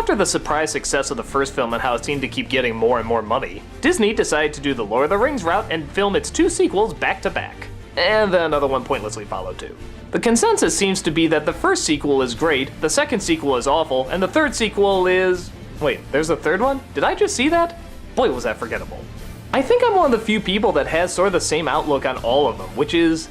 After the surprise success of the first film and how it seemed to keep getting more and more money, Disney decided to do the Lord of the Rings route and film its 2 sequels back to back. And then another one pointlessly followed too. The consensus seems to be that the first sequel is great, the second sequel is awful, and the third sequel is... Wait, there's a third one? Did I just see that? Boy, was that forgettable. I think I'm one of the few people that has sort of the same outlook on all of them, which is...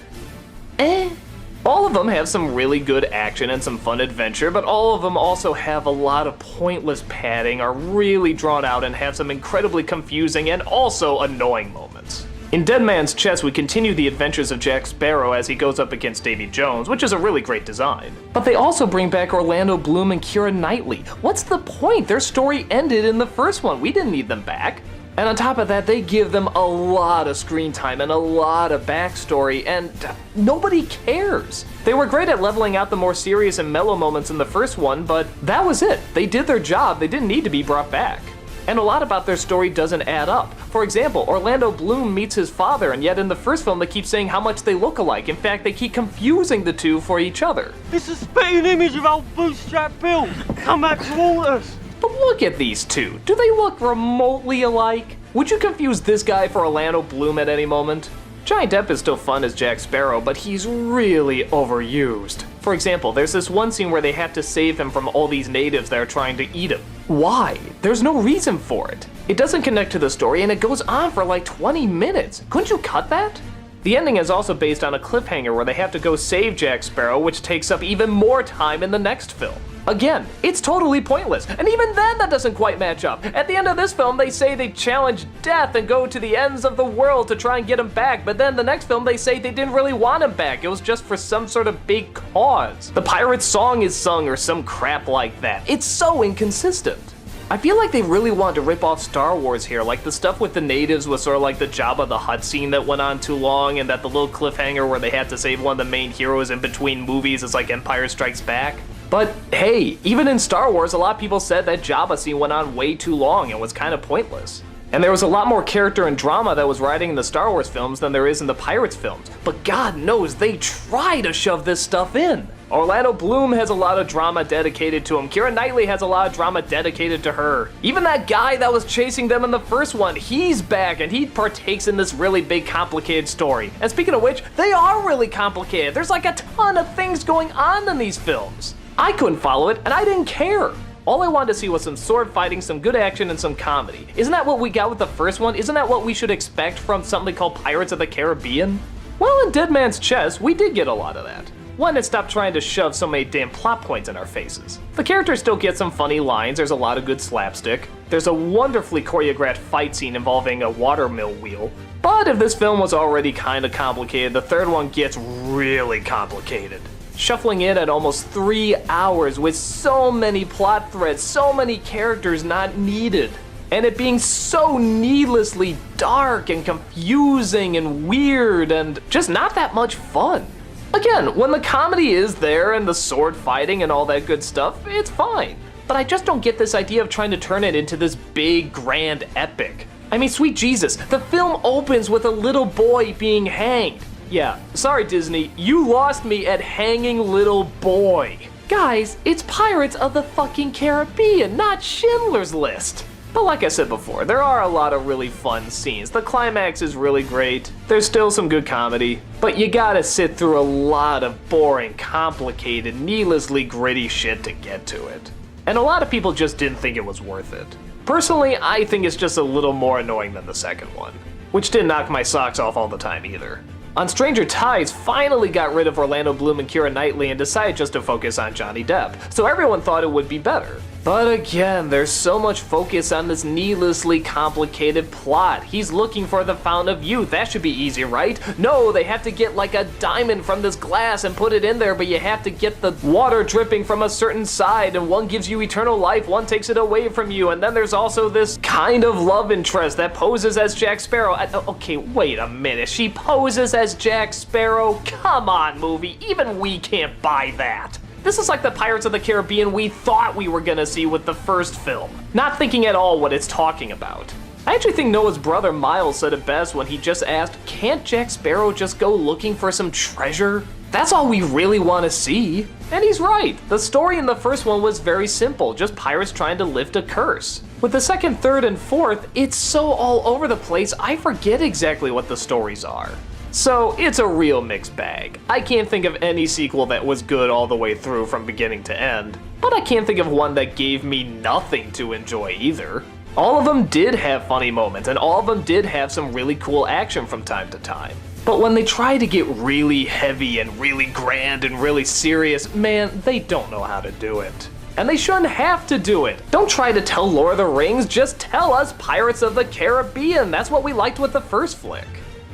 All of them have some really good action and some fun adventure, but all of them also have a lot of pointless padding, are really drawn out, and have some incredibly confusing and also annoying moments. In Dead Man's Chest, we continue the adventures of Jack Sparrow as he goes up against Davy Jones, which is a really great design. But they also bring back Orlando Bloom and Keira Knightley. What's the point? Their story ended in the first one. We didn't need them back. And on top of that, they give them a lot of screen time and a lot of backstory, and nobody cares. They were great at leveling out the more serious and mellow moments in the first one, but that was it. They did their job, they didn't need to be brought back. And a lot about their story doesn't add up. For example, Orlando Bloom meets his father, and yet in the first film they keep saying how much they look alike. In fact, they keep confusing the two for each other. It's a spitting image of old Bootstrap Bill. Come back to us. But look at these two. Do they look remotely alike? Would you confuse this guy for Orlando Bloom at any moment? Johnny Depp is still fun as Jack Sparrow, but he's really overused. For example, there's this one scene where they have to save him from all these natives that are trying to eat him. Why? There's no reason for it. It doesn't connect to the story and it goes on for like 20 minutes. Couldn't you cut that? The ending is also based on a cliffhanger where they have to go save Jack Sparrow, which takes up even more time in the next film. Again, it's totally pointless, and even then that doesn't quite match up. At the end of this film, they say they challenge death and go to the ends of the world to try and get him back, but then the next film they say they didn't really want him back, it was just for some sort of big cause. The pirate's song is sung or some crap like that. It's so inconsistent. I feel like they really wanted to rip off Star Wars here, like the stuff with the natives was sort of like the Jabba the Hutt scene that went on too long, and that the little cliffhanger where they had to save one of the main heroes in between movies is like Empire Strikes Back. But hey, even in Star Wars, a lot of people said that Jabba scene went on way too long and was kind of pointless. And there was a lot more character and drama that was riding in the Star Wars films than there is in the Pirates films. But God knows they try to shove this stuff in. Orlando Bloom has a lot of drama dedicated to him. Keira Knightley has a lot of drama dedicated to her. Even that guy that was chasing them in the first one, he's back and he partakes in this really big complicated story. And speaking of which, they are really complicated. There's like a ton of things going on in these films. I couldn't follow it and I didn't care. All I wanted to see was some sword fighting, some good action, and some comedy. Isn't that what we got with the first one? Isn't that what we should expect from something called Pirates of the Caribbean? Well, in Dead Man's Chest, we did get a lot of that. One, it stopped trying to shove so many damn plot points in our faces. The characters still get some funny lines, there's a lot of good slapstick. There's a wonderfully choreographed fight scene involving a watermill wheel. But if this film was already kinda complicated, the third one gets really complicated. Shuffling in at almost 3 hours with so many plot threads, so many characters not needed. And it being so needlessly dark and confusing and weird and just not that much fun. Again, when the comedy is there and the sword fighting and all that good stuff, it's fine. But I just don't get this idea of trying to turn it into this big, grand epic. I mean, sweet Jesus, the film opens with a little boy being hanged. Yeah, sorry Disney, you lost me at hanging little boy. Guys, it's Pirates of the fucking Caribbean, not Schindler's List. But like I said before, there are a lot of really fun scenes. The climax is really great. There's still some good comedy, but you gotta sit through a lot of boring, complicated, needlessly gritty shit to get to it. And a lot of people just didn't think it was worth it. Personally, I think it's just a little more annoying than the second one, which didn't knock my socks off all the time either. On Stranger Tides finally got rid of Orlando Bloom and Keira Knightley and decided just to focus on Johnny Depp, so everyone thought it would be better. But again, there's so much focus on this needlessly complicated plot. He's looking for the Fountain of Youth, that should be easy, right? No, they have to get like a diamond from this glass and put it in there, but you have to get the water dripping from a certain side, and one gives you eternal life, one takes it away from you, and then there's also this kind of love interest that poses as Jack Sparrow. Okay, wait a minute, she poses as Jack Sparrow? Come on, movie, even we can't buy that. This is like the Pirates of the Caribbean we thought we were gonna see with the first film, not thinking at all what it's talking about. I actually think Noah's brother Miles said it best when he just asked, can't Jack Sparrow just go looking for some treasure? That's all we really want to see. And he's right. The story in the first one was very simple, just pirates trying to lift a curse. With the second, third, and fourth, it's so all over the place, I forget exactly what the stories are. So it's a real mixed bag. I can't think of any sequel that was good all the way through from beginning to end, but I can't think of one that gave me nothing to enjoy either. All of them did have funny moments, and all of them did have some really cool action from time to time. But when they try to get really heavy and really grand and really serious, man, they don't know how to do it. And they shouldn't have to do it. Don't try to tell Lord of the Rings, just tell us Pirates of the Caribbean. That's what we liked with the first flick.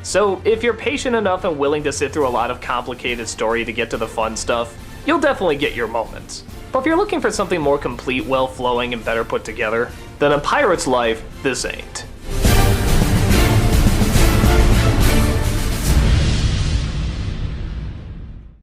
So if you're patient enough and willing to sit through a lot of complicated story to get to the fun stuff, you'll definitely get your moments. But if you're looking for something more complete, well-flowing, and better put together, then A Pirate's Life, this ain't.